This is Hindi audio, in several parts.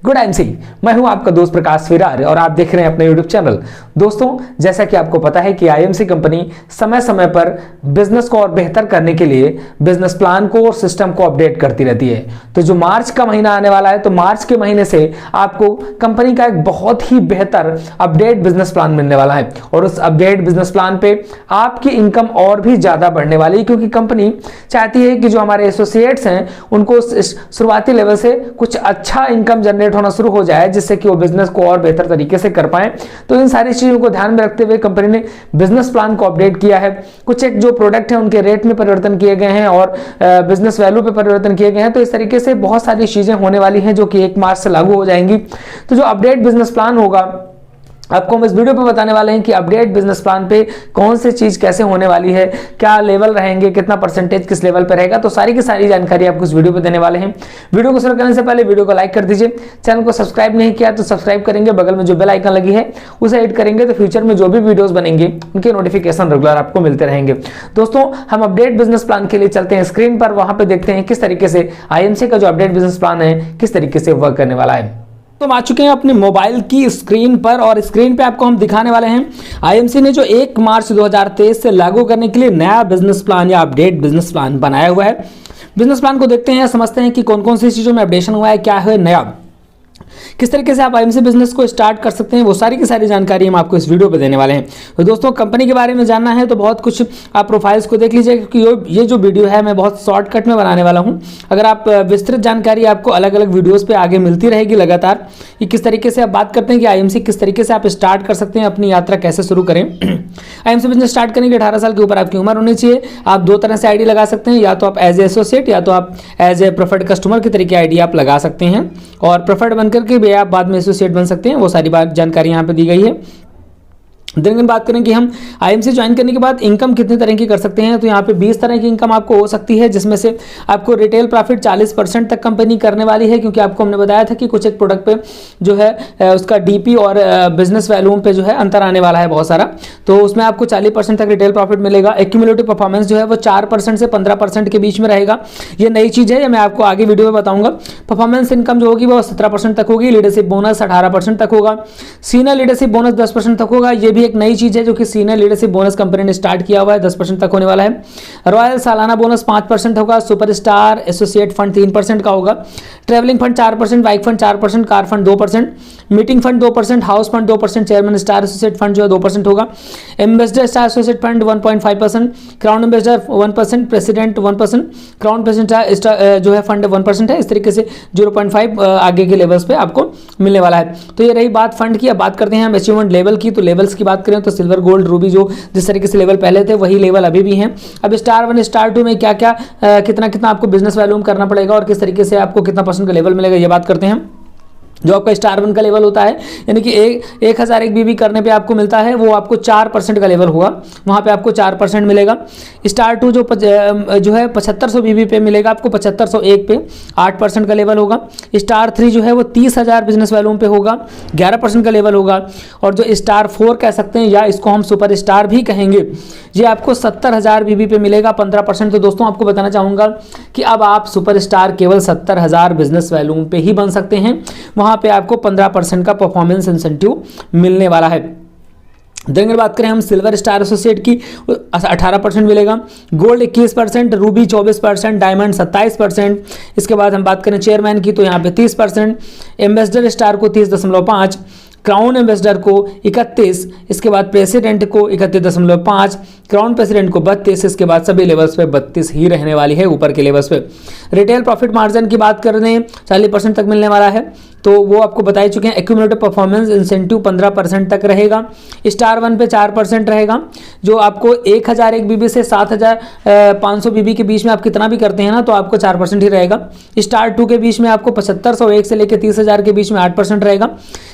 गुड आईएमसी, मैं हूं आपका दोस्त प्रकाश विरार और आप देख रहे हैं अपने यूट्यूब चैनल। दोस्तों, जैसा कि आपको पता है कि आईएमसी कंपनी समय समय पर बिजनेस को और बेहतर करने के लिए बिजनेस प्लान को और सिस्टम को अपडेट करती रहती है। तो जो मार्च का महीना आने वाला है, तो मार्च के महीने से आपको कंपनी का एक बहुत ही बेहतर अपडेट बिजनेस प्लान मिलने वाला है और उस अपडेट बिजनेस प्लान पे आपकी इनकम और भी ज्यादा बढ़ने वाली है, क्योंकि कंपनी चाहती है कि जो हमारे एसोसिएट्स हैं उनको शुरुआती लेवल से कुछ अच्छा इनकम जनरेट होना शुरू हो जाए, जिससे कि वो बिजनेस को और बेहतर तरीके से कर पाए। तो इन सारी चीजों को ध्यान में रखते हुए कंपनी ने बिजनेस प्लान को अपडेट किया है। कुछ एक जो प्रोडक्ट है उनके रेट में परिवर्तन किए गए हैं और बिजनेस वैल्यू पे परिवर्तन किए गए हैं। तो इस तरीके से बहुत सारी चीजें होने वाली हैं जो कि 1 मार्च से लागू हो जाएंगी। तो जो अपडेट बिजनेस प्लान होगा, आपको हम इस वीडियो पे बताने वाले हैं कि अपडेट बिजनेस प्लान पे कौन सी चीज कैसे होने वाली है, क्या लेवल रहेंगे, कितना परसेंटेज किस लेवल पे रहेगा। तो सारी की सारी जानकारी आपको इस वीडियो पे देने वाले हैं। वीडियो को शुरू करने से पहले वीडियो को लाइक कर दीजिए। चैनल को सब्सक्राइब नहीं किया तो सब्सक्राइब करेंगे, बगल में जो बेल आइकन लगी है उसे हिट करेंगे तो फ्यूचर में जो भी वीडियोस बनेंगे उनके नोटिफिकेशन रेगुलर आपको मिलते रहेंगे। दोस्तों, हम अपडेट बिजनेस प्लान के लिए चलते हैं स्क्रीन पर, वहां पे देखते हैं किस तरीके से आईएमसी का जो अपडेट बिजनेस प्लान है किस तरीके से वर्क करने वाला है। तो हम आ चुके हैं अपने मोबाइल की स्क्रीन पर और स्क्रीन पे आपको हम दिखाने वाले हैं आईएमसी ने जो 1 मार्च 2023 से लागू करने के लिए नया बिजनेस प्लान या अपडेट बिजनेस प्लान बनाया हुआ है। बिजनेस प्लान को देखते हैं, समझते हैं कि कौन कौन सी चीजों में अपडेशन हुआ है, क्या है नया, किस तरीके से आप आईएमसी बिजनेस को स्टार्ट कर सकते हैं, वो सारी की सारी जानकारी हम आपको इस वीडियो पे देने वाले हैं। तो दोस्तों, कंपनी के बारे में जानना है तो बहुत कुछ आप प्रोफाइल्स को देख लीजिए, क्योंकि ये जो वीडियो है मैं बहुत शॉर्टकट में बनाने वाला हूं। अगर आप विस्तृत जानकारी आपको अलग अलग वीडियोस पे आगे मिलती रहेगी लगातार कि किस तरीके से आप बात करते हैं कि आईएमसी किस तरीके से आप स्टार्ट कर सकते हैं, अपनी यात्रा कैसे शुरू करें। आईएमसी बिजनेस स्टार्ट करने के 18 साल के ऊपर आपकी उम्र होनी चाहिए। आप 2 तरह से आईडी लगा सकते हैं, या तो आप एज ए एसोसिएट या तो आप एज ए प्रेफर्ड कस्टमर के तरीके आईडी आप लगा सकते हैं और प्रेफर्ड बनकर के भी आप बाद में एसोसिएट बन सकते हैं। वो सारी बात जानकारी यहाँ पे दी गई है। दिन बात करें कि हम आईएमसी ज्वाइन करने के बाद इनकम कितने तरह की कर सकते हैं, तो यहाँ पे 20 तरह की इनकम आपको हो सकती है, जिसमें से आपको रिटेल प्रॉफिट 40% तक कंपनी करने वाली है, क्योंकि आपको हमने बताया था कि कुछ एक प्रोडक्ट पे जो है उसका डीपी और बिजनेस वैल्यूम पे जो है अंतर आने वाला है बहुत सारा, तो उसमें आपको 40% तक रिटेल प्रॉफिट मिलेगा। एक्यूमुलेटिव परफॉर्मेंस जो है वो 4% से 15% के बीच में रहेगा। ये नई चीज़ है, ये मैं आपको आगे वीडियो में बताऊंगा। परफॉर्मेंस इनकम जो होगी वो 17% तक होगी। लीडरशिप बोनस 18% तक होगा। सीनियर लीडरशिप बोनस 10% तक होगा। ये भी एक नई चीज है जो कि सीनियर लीडरशिप बोनस कंपनी ने स्टार्ट किया हुआ है, 10% तक होने वाला है। रॉयल सालाना बोनस 5% होगा। सुपरस्टार एसोसिएट फंड 3% का होगा। Travelling fund 4%, bike fund 4%, car fund 2%, meeting fund 2%, house fund 2%, chairman star associate fund जो है 2% होगा। Ambassador star associate fund 1.5%, crown ambassador 1%, president 1%, crown president जो है फंड 1% है। इस तरीके से 0.5 आगे के लेवल्स पे आपको मिलने वाला है। तो ये रही बात फंड की। अब बात करते हैं हम अचीवमेंट लेवल की। तो लेवल्स की बात करें तो सिल्वर, गोल्ड, रूबी, जो जिस तरीके से लेवल पहले थे वही लेवल अभी भी हैं। अब स्टार 1 स्टार 2 में क्या क्या कितना कितना आपको बिजनेस वैल्यूम करना पड़ेगा और किस तरीके से आपको कितना % का लेवल मिलेगा, ये बात करते हैं। जो आपका स्टार 1 का लेवल होता है, यानी कि 1000 बीबी करने पे आपको मिलता है, वो आपको 4% का लेवल होगा, वहाँ पे आपको 4% मिलेगा। स्टार 2 जो है 7500 बीबी पे मिलेगा आपको, 7501 पे 8% का लेवल होगा। स्टार 3 जो है वो 30,000 बिजनेस वैल्यूम पे होगा, 11% का लेवल होगा। और जो स्टार 4 कह सकते हैं या इसको हम सुपर स्टार भी कहेंगे, ये आपको 70,000 बीबी पे मिलेगा, 15%। तो दोस्तों, आपको बताना चाहूँगा कि अब आप सुपर स्टार केवल 70,000 बिजनेस वैल्यूम पे ही बन सकते हैं। वहाँ पे आपको 15% का परफॉर्मेंस इंसेंटिव मिलने वाला है। देंगे बात करें हम सिल्वर स्टार एसोसिएट की, 18% मिलेगा। Gold 21%, Ruby 24%, diamond 27%। इसके बाद हम बात करें चेयरमैन की तो यहाँ पे 30%, एम्बेसडर स्टार को 30.5, क्राउन एम्बेसडर को 31, इसके बाद प्रेसिडेंट को 31.5, क्राउन प्रेसिडेंट को 32, इसके बाद सभी लेवल्स पे 32 ही रहने वाली है ऊपर के लेवल्स पे। रिटेल प्रॉफिट मार्जिन की बात कर रहे हैं 40% तक मिलने वाला है, तो वो आपको बता ही चुके हैं। एक्यूमुलेटिव परफॉर्मेंस इंसेंटिव 15% तक रहेगा। स्टार 1 पे 4% रहेगा। जो आपको 1001 बीबी से 7500 बीबी के बीच में आप कितना भी करते हैं ना, तो आपको 4% ही रहेगा। स्टार 2 के बीच में आपको 7501 से लेकर 30,000 के बीच में 8% रहेगा।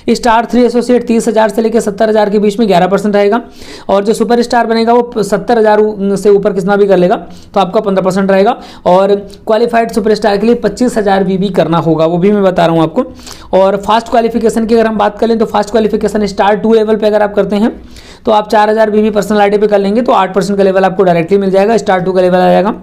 स्टार 3 एसोसिएट 30,000 से लेकर 70,000 के बीच में 11% रहेगा। और जो सुपर स्टार बनेगा वो 70,000 से ऊपर कितना भी कर लेगा तो आपका 15% रहेगा। और क्वालिफाइड सुपर स्टार के लिए 25,000 बीबी करना होगा, वो भी मैं बता रहा हूँ आपको। और फास्ट क्वालिफिकेशन की अगर हम बात करें तो फास्ट क्वालिफिकेशन स्टार 2 लेवल पे अगर आप करते हैं तो आप 4000 बीबी पर्सनल आईडी पे कर लेंगे तो 8% का लेवल आपको डायरेक्टली मिल जाएगा, स्टार 2 का लेवल आ जाएगा।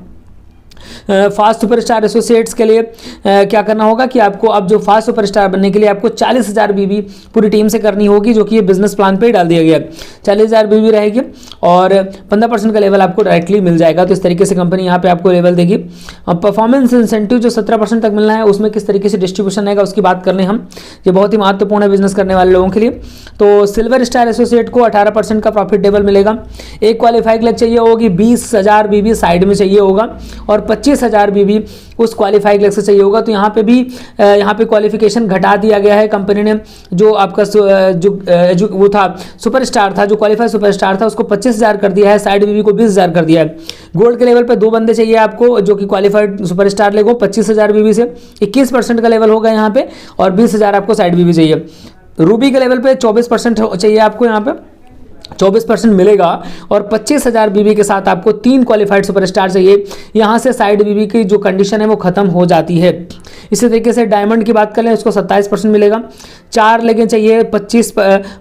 फास्ट सुपरस्टार एसोसिएट्स के लिए क्या करना होगा कि आपको अब जो फास्ट सुपरस्टार बनने के लिए आपको 40,000 बीबी पूरी टीम से करनी होगी, जो कि ये बिजनेस प्लान पे ही डाल दिया गया है। 40,000 बीबी रहेगी और 15% का लेवल आपको डायरेक्टली मिल जाएगा। तो इस तरीके से कंपनी यहाँ पे आपको लेवल देगी। और परफॉर्मेंस इंसेंटिव जो 17% तक मिलना है, उसमें किस तरीके से डिस्ट्रीब्यूशन रहेगा उसकी बात कर लें हम। ये बहुत ही महत्वपूर्ण है बिजनेस करने वाले लोगों के लिए। तो सिल्वर स्टार एसोसिएट को 18% का प्रॉफिट टेबल मिलेगा। एक क्वालिफाइड क्लर्क चाहिए होगी, 20,000 बीबी साइड में चाहिए होगा और 25,000 बीबी उस क्वालिफाइड क्लर्क से चाहिए होगा। तो यहाँ पे भी यहाँ पे क्वालिफिकेशन घटा दिया गया है कंपनी ने। जो आपका जो वो था सुपरस्टार था, जो क्वालिफाइड सुपरस्टार था, उसको 25,000 कर दिया है, साइड बीबी को 20,000 कर दिया है। गोल्ड के लेवल पे 2 बंदे चाहिए आपको, जो कि क्वालिफाइड सुपरस्टार लेगो 25,000 बीबी से 21% का लेवल होगा यहाँ पे और 20,000 आपको साइड बीबी चाहिए। रूबी के लेवल पे 24% चाहिए आपको, यहाँ पे 24% मिलेगा और 25,000 बीबी के साथ आपको 3 क्वालिफाइड सुपरस्टार चाहिए। यहाँ से साइड बीबी की जो कंडीशन है वो खत्म हो जाती है। इसी तरीके से डायमंड की बात करें, उसको 27% मिलेगा। 4 लेगें चाहिए, 25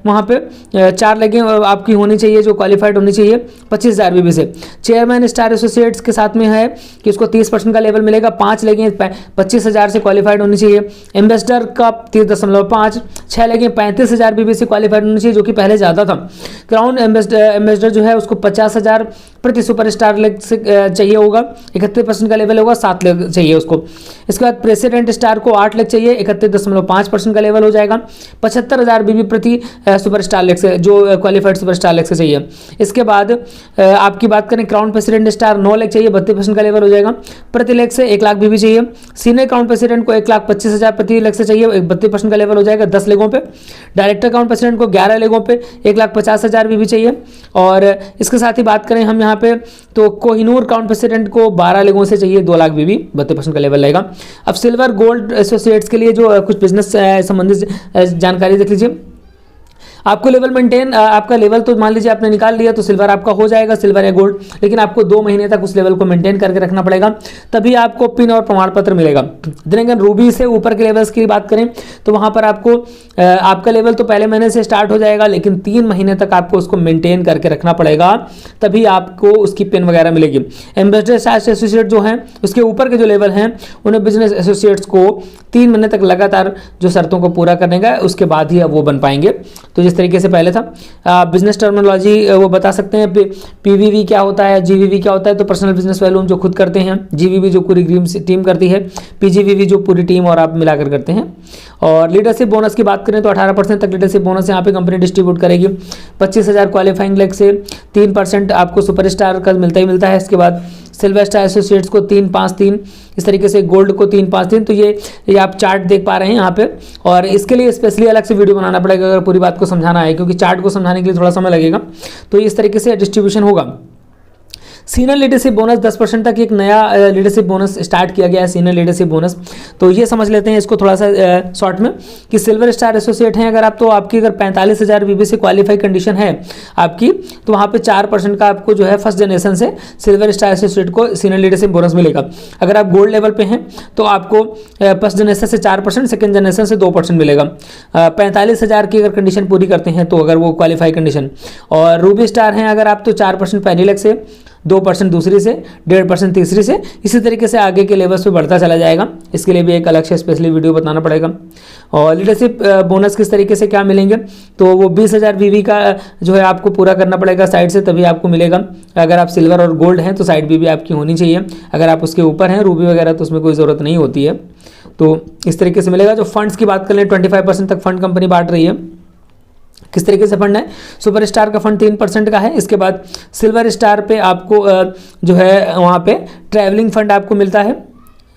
वहाँ पे 4 लेगें आपकी होनी चाहिए, जो क्वालिफाइड होनी चाहिए 25,000 बीबी से। चेयरमैन स्टार एसोसिएट्स के साथ में है कि उसको 30% का लेवल मिलेगा। 5 लेगें 25,000 से क्वालिफाइड होनी चाहिए। एम्बेसडर का 30.5, 6 लेगें 35,000 बीबी से क्वालिफाइड होनी चाहिए, जो कि पहले ज़्यादा था। क्राउन एम्बेसडर जो है उसको 50,000 प्रति सुपरस्टार लेग से चाहिए होगा, 31% का लेवल होगा, 7 लेग चाहिए उसको। इसके बाद प्रेसिडेंट स्टार को 8 लेग चाहिए, 31.5% का लेवल हो जाएगा। 75,000 बीबी प्रति सुपरस्टार लेग से, जो क्वालिफाइड सुपरस्टार लेग से चाहिए। इसके बाद आपकी बात करें क्राउन प्रेसिडेंट स्टार 9 लेग चाहिए, 32% का लेवल हो जाएगा। प्रति लेग से 1 लाख बीबी चाहिए। सीनियर क्राउन प्रेसिडेंट को 1,25,000 प्रति लेग से चाहिए, 32% का लेवल हो जाएगा 10 लेगों पे। डायरेक्टर क्राउन प्रेसिडेंट को 11 लेगों पे 1,50,000 बीबी चाहिए। और इसके साथ ही बात करें हम यहाँ पे तो कोहिनूर क्राउन प्रेसिडेंट को 12 लेगों से चाहिए, 2 लाख बीबी, 32% का लेवल रहेगा। अब सिल्वर गोल्ड एसोसिएट्स के लिए जो कुछ बिजनेस संबंधित जानकारी देख लीजिए। आपको लेवल मेंटेन, आपका लेवल तो मान लीजिए आपने निकाल लिया तो सिल्वर आपका हो जाएगा, सिल्वर या गोल्ड, लेकिन आपको 2 महीने तक उस लेवल को मेंटेन करके रखना पड़ेगा, तभी आपको पिन और प्रमाण पत्र मिलेगा। देन अगर रूबी से ऊपर के लेवल्स की बात करें तो वहां पर आपको आपका लेवल तो पहले महीने से स्टार्ट हो जाएगा, लेकिन 3 महीने तक आपको उसको मेंटेन करके रखना पड़ेगा, तभी आपको उसकी पिन वगैरह मिलेगी। एम्बेसडर स्टार एसोसिएट जो है उसके ऊपर के जो लेवल हैं उन्हें बिजनेस एसोसिएट्स को 3 महीने तक लगातार जो शर्तों को पूरा करने का, उसके बाद ही अब वो बन पाएंगे। तो जिस तरीके से पहले था बिजनेस टर्मिनोलॉजी वो बता सकते हैं, पीवीवी क्या होता है, जीवीवी क्या होता है, तो पर्सनल बिजनेस वैल्यूम जो खुद करते हैं, जीवीवी जो पूरी टीम करती है, पीजीवीवी जो पूरी टीम और आप मिलाकर करते हैं। और लीडरशिप बोनस की बात करें तो 18% तक लीडरशिप बोनस यहाँ पे कंपनी डिस्ट्रीब्यूट करेगी। 25,000 क्वालिफाइंग लेग से 3% आपको सुपरस्टार का मिलता ही मिलता है। इसके बाद सिल्वर स्टार एसोसिएट्स को 3-5-3, इस तरीके से गोल्ड को 3-5-3। तो ये आप चार्ट देख पा रहे हैं यहाँ पे, और इसके लिए स्पेशली अलग से वीडियो बनाना पड़ेगा अगर पूरी बात को समझाना है, क्योंकि चार्ट को समझाने के लिए थोड़ा समय लगेगा। तो इस तरीके से डिस्ट्रीब्यूशन होगा। सीनियर लीडरशिप बोनस 10% तक एक नया लीडरशिप बोनस स्टार्ट किया गया है, सीनियर लीडरशिप बोनस। तो ये समझ लेते हैं इसको थोड़ा सा शॉर्ट में कि सिल्वर स्टार एसोसिएट हैं अगर आप, तो आपकी अगर 45,000 बीबी से क्वालिफाई कंडीशन है आपकी, तो वहाँ पे 4% का आपको जो है फर्स्ट जनरेशन से सिल्वर स्टार एसोसिएट को सीनियर लीडरशिप बोनस मिलेगा। अगर आप गोल्ड लेवल पे हैं तो आपको फर्स्ट जनरेशन से 4%, सेकेंड जनरेशन से 2% मिलेगा। 45,000 की अगर कंडीशन पूरी करते हैं तो अगर वो क्वालिफाई कंडीशन। और रूबी स्टार हैं अगर आप, तो 4% पहली लेग से, 2% दूसरी से, 1.5% तीसरी से, इसी तरीके से आगे के लेवल्स पे बढ़ता चला जाएगा। इसके लिए भी एक अलग से स्पेशली वीडियो बताना पड़ेगा। और लीडरशिप बोनस किस तरीके से क्या मिलेंगे, तो वो 20,000 बीवी का जो है आपको पूरा करना पड़ेगा साइड से, तभी आपको मिलेगा। अगर आप सिल्वर और गोल्ड हैं तो साइड बीवी आपकी होनी चाहिए। अगर आप उसके ऊपर हैं रूबी वगैरह तो उसमें कोई ज़रूरत नहीं होती है। तो इस तरीके से मिलेगा। जो फंड्स की बात करें 25% तक फंड कंपनी बांट रही है। किस तरीके से फंड है, सुपर स्टार का फंड 3% का है। इसके बाद सिल्वर स्टार पे आपको जो है वहाँ पे ट्रैवलिंग फंड आपको मिलता है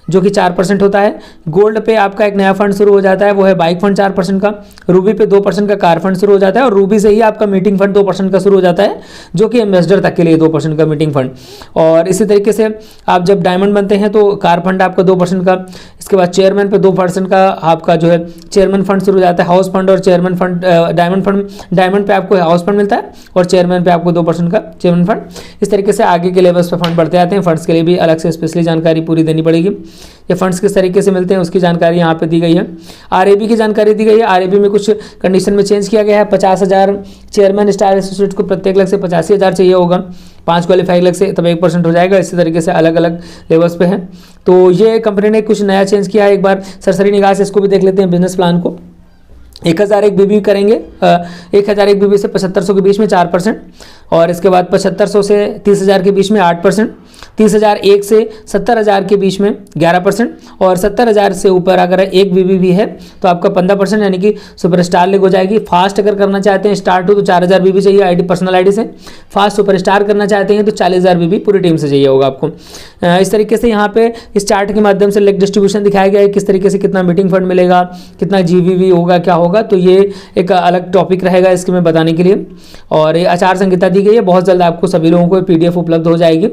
जो कि 4% होता है। गोल्ड पे आपका एक नया फंड शुरू हो जाता है, वो है बाइक फंड 4% का। रूबी पे 2% का कार फंड शुरू हो जाता है, और रूबी से ही आपका मीटिंग फंड 2% का शुरू हो जाता है, जो कि एम्बेसडर तक के लिए 2% का मीटिंग फंड। और इसी तरीके से आप जब डायमंड बनते हैं तो कार फंड आपका 2% का। इसके बाद चेयरमैन पे 2% का आपका जो है चेयरमैन फंड शुरू हो जाता है। हाउस फंड और चेयरमैन फंड, डायमंड पे आपको हाउस फंड मिलता है और चेयरमैन पे आपको 2% का चेयरमैन फंड। इस तरीके से आगे के लेवल्स पे फंड बढ़ते आते हैं। फंड्स के लिए भी अलग से स्पेशली जानकारी पूरी देनी पड़ेगी। ये फंड्स किस तरीके से मिलते हैं उसकी जानकारी यहाँ पे दी गई है। आरएबी की जानकारी दी गई है। आरएबी में कुछ कंडीशन में चेंज किया गया है। 50,000 चेयरमैन स्टार एसोसिएट को प्रत्येक लाख से 85,000 चाहिए होगा, 5 क्वालिफाइड लाख से तब 1% हो जाएगा। इसी तरीके से अलग अलग लेवल्स पे है। तो ये कंपनी ने कुछ नया चेंज किया है, एक बार सरसरी निगाह से इसको भी देख लेते हैं बिजनेस प्लान को। 1001 बीबी करेंगे, 1001 बीबी से 7500 के बीच में 4%, और इसके बाद 7500 से 30,000 के बीच में 8%, 30,001 से 70,000 के बीच में 11%, और 70,000 से ऊपर अगर एक बीबी भी है तो आपका 15%, यानी कि सुपरस्टार लीग हो जाएगी। फास्ट अगर करना चाहते हैं स्टार टू तो 4,000 बीबी चाहिए आईडी पर्सनल आईडी से। फास्ट सुपरस्टार करना चाहते हैं तो 40,000 बीबी पूरी टीम से चाहिए होगा आपको। इस तरीके से यहाँ पे इस चार्ट के माध्यम से लेग डिस्ट्रीब्यूशन दिखाया गया है, किस तरीके से कितना मीटिंग फंड मिलेगा, कितना जीवीवी होगा, क्या होगा। तो ये एक अलग टॉपिक रहेगा इसके में बताने के लिए। और ये आचार संहिता दी गई है, बहुत जल्द आपको सभी लोगों को पीडीएफ उपलब्ध हो जाएगी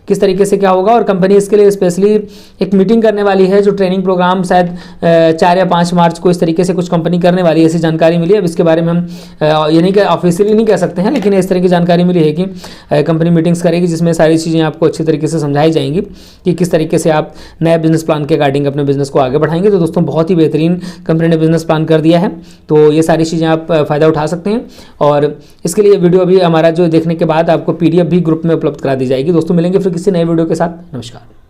किस तरीके से क्या होगा। और कंपनी इसके लिए स्पेशली एक मीटिंग करने वाली है, जो ट्रेनिंग प्रोग्राम शायद 4 या 5 मार्च को इस तरीके से कुछ कंपनी करने वाली है, ऐसी जानकारी मिली है। अब इसके बारे में हम ये नहीं ऑफिशियली नहीं कह सकते हैं, लेकिन इस तरह की जानकारी मिली है कि कंपनी मीटिंग्स करेगी जिसमें सारी चीज़ें आपको अच्छी तरीके से समझाई जाएंगी कि किस तरीके से आप नए बिजनेस प्लान के अकॉर्डिंग अपने बिजनेस को आगे बढ़ाएंगे। तो दोस्तों बहुत ही बेहतरीन कंपनी ने बिजनेस प्लान कर दिया है, तो ये सारी चीज़ें आप फ़ायदा उठा सकते हैं। और इसके लिए वीडियो अभी हमारा जो देखने के बाद आपको पीडीएफ भी ग्रुप में उपलब्ध करा दी जाएगी। दोस्तों मिलेंगे फिर किसी नए वीडियो के साथ। नमस्कार।